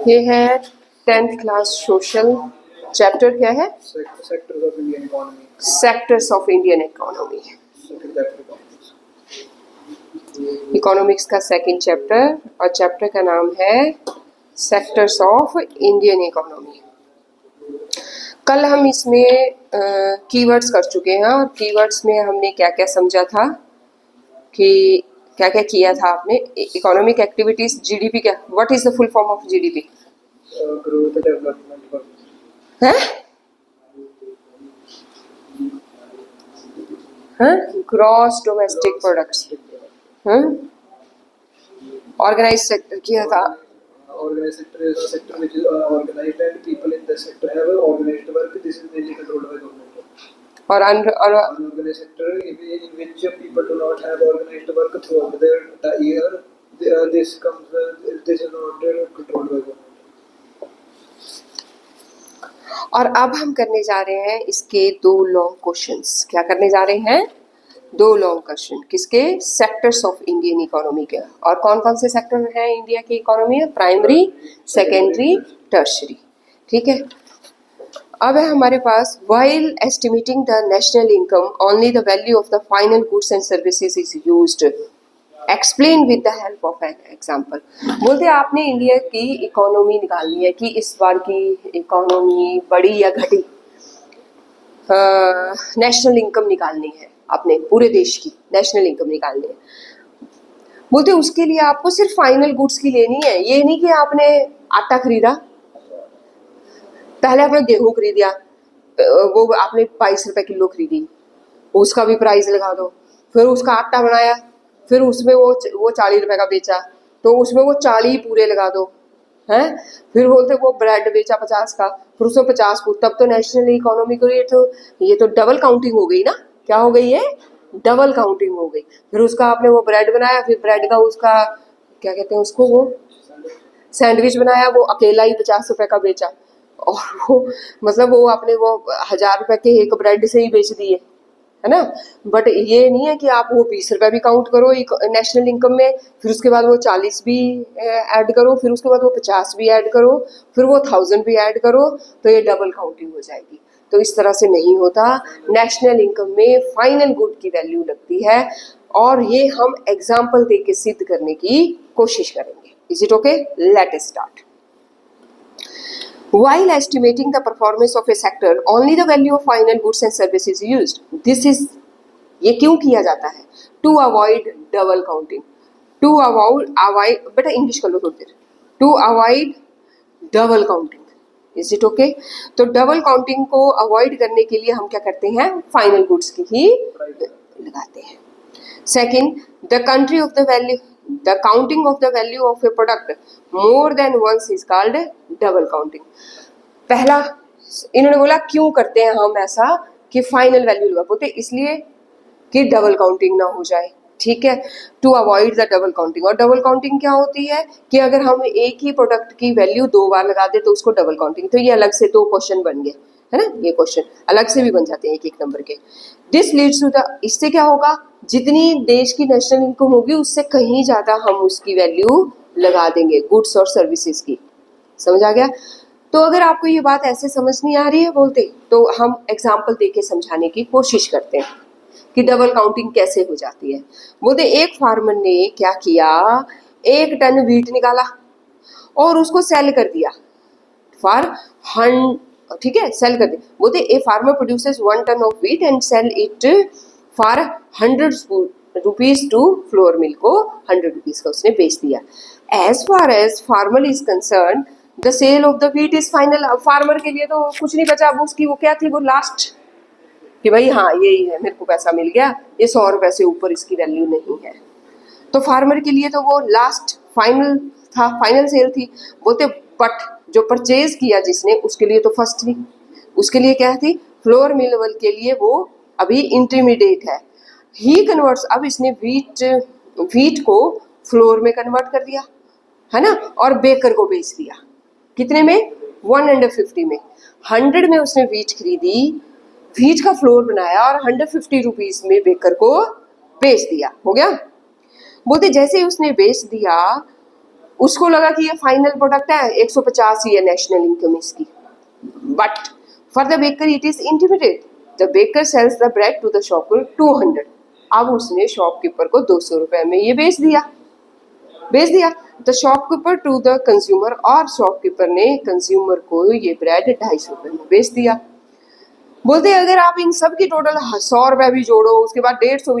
ये है 10th class social. Chapter क्या है? Sectors of Indian economy. Sectors of Indian economy. Economics का सेकंड चैप्टर, और चैप्टर का नाम है सेक्टर्स ऑफ इंडियन इकोनॉमी। कल हम इसमें कीवर्ड्स कर चुके हैं, और कीवर्ड्स में हमने क्या क्या समझा था कि क्या क्या किया था आपने। इकोनॉमिक एक्टिविटीज, जीडीपी क्या, what is the full form of GDP? Growth development है gross domestic products. Organise sector किया था। Organized sector is a sector which is organized and people in the sector have organized work. This is mainly controlled by government. और Unorganized sector in which people do not have organized work throughout the year. This is not controlled by government. और अब हम करने जा रहे हैं इसके दो लॉन्ग क्वेश्चंस। क्या करने जा रहे हैं? दो लॉन्ग क्वेश्चन। किसके? सेक्टर्स ऑफ इंडियन इकोनॉमी के। और कौन कौन से सेक्टर हैं इंडिया की इकोनॉमी में? Primary, secondary, tertiary. ठीक है। अब है हमारे पास, while estimating the national income only the value of the final goods and services is used. Explain with the help of an example. बोलते हैं आपने इंडिया की इकोनॉमी निकालनी है कि इस बार की इकोनॉमी बढ़ी या घटी। नेशनल इनकम निकालनी है, अपने पूरे देश की नेशनल इनकम निकालनी है। बोलते उसके लिए आपको सिर्फ फाइनल गुड्स की लेनी है। ये नहीं कि आपने आटा खरीदा, पहले आपने गेहूं खरीदिया, वो आपने 22 रुपए किलो खरीदी, उसका भी प्राइस लगा दो, फिर उसका आटा बनाया, फिर उसमें वो 40 रुपए का बेचा, तो उसमें वो 40 पूरे लगा दो हैं। फिर बोलते वो ब्रेड बेचा 50 का, फिर उसमें 50 को, तब तो नेशनल इकोनॉमी को ये तो डबल काउंटिंग हो गई ना। क्या हो गई है? डबल काउंटिंग हो गई। फिर उसका आपने वो ब्रेड बनाया, फिर ब्रेड का उसका क्या कहते हैं उसको, वो सैंडविच बनाया, वो अकेला ही 50 रुपए का बेचा, और वो मतलब वो आपने वो 1000 रुपए के एक ब्रेड से ही बेच दिए, है ना। बट ये नहीं है कि आप वो 20 रुपए भी काउंट करो नेशनल इनकम में, फिर उसके बाद वो 40 भी ऐड करो, फिर उसके बाद वो 50 भी ऐड करो, फिर वो 1000 भी ऐड करो, तो ये डबल काउंटिंग हो जाएगी। तो इस तरह से नहीं होता। नेशनल इनकम में फाइनल गुड की वैल्यू लगती है, और ये हम एग्जाम्पल दे के सिद्ध करने की कोशिश करेंगे। Is it okay? Let us start. While estimating the performance of a sector, only the value of final goods and services is used. This is, ये क्यों किया जाता है? To avoid double counting. To avoid बेटा English कर लो थोड़ी देर। To avoid double counting. Is it okay? तो double counting को अवॉइड करने के लिए हम क्या करते हैं? फाइनल गुड्स की ही लगाते हैं। Second, the country of the value, the counting of the value of a product more than once is called double counting. पहला इन्होंने बोला क्यों करते हैं हम ऐसा कि फाइनल वैल्यू लगा, बोलते इसलिए कि डबल काउंटिंग ना हो जाए। ठीक है, to avoid the double counting. और डबल काउंटिंग क्या होती है कि अगर हम एक ही प्रोडक्ट की वैल्यू 2 बार लगा दे तो उसको डबल काउंटिंग। तो ये अलग से 2 क्वेश्चन बन गए, है ना। ये क्वेश्चन अलग से भी बन जाते हैं एक नंबर के। दिस लीड्स टू द, इससे क्या होगा, जितनी देश की नेशनल इनकम होगी उससे कहीं ज्यादा हम उसकी वैल्यू लगा देंगे गुड्स और सर्विसेज की। समझ आ गया? तो अगर आपको ये बात ऐसे समझ नहीं आ रही है बोलते, तो हम एग्जाम्पल दे के समझाने की कोशिश करते हैं कि डबल काउंटिंग कैसे हो जाती है। बोलते एक फार्मर ने क्या किया, 1 टन वीट निकाला और उसको सेल कर दिया फॉर ठीक है, सेल कर दिया। बोलते a farmer produces 1 ton of wheat and sell it for 100 rupees to flour mill को 100 रुपीज का उसने बेच दिया। As far as farmer is concern the sale of the wheat is final. अब फार्मर के लिए तो कुछ नहीं बचा, अब उसकी वो क्या थी, वो लास्ट कि भाई हाँ यही है, मेरे को पैसा मिल गया, ये 100 रुपए से ऊपर इसकी वैल्यू नहीं है। तो फार्मर के लिए तो वो लास्ट फाइनल था, फाइनल सेल थी। बोलते बट जो परचेज किया जिसने, उसके लिए तो फर्स्ट थी। उसके लिए क्या थी? फ्लोर मिल लेवल के लिए वो अभी इंटरमीडिएट है। ही कन्वर्ट्स, अब इसने वीट को फ्लोर में कन्वर्ट कर दिया, है ना, और बेकर को बेच दिया। कितने में? 150 में। 100 में उसने वीट खरीदी, वीट का फ्लोर बनाया और 150 रुपीज में बेकर को बेच दिया। हो गया? बोलते जैसे ही उसने बेच दिया, उसको लगा कि ये फाइनल प्रोडक्ट है, 150 ही है नेशनल इनकम इसकी, but for the baker it is intermediate, the baker sells the bread to the shopkeeper 200, अब उसने शॉपकीपर को 200 रुपए में ये बेच दिया the shopkeeper to the consumer, और शॉपकीपर ने कंज्यूमर को ये ब्रेड 250 रुपए में बेच दिया। बोलते हैं अगर आप इन सब की टोटल 100 रुपए भी जोड़ो, उसके बाद 150 भी जोड़ो,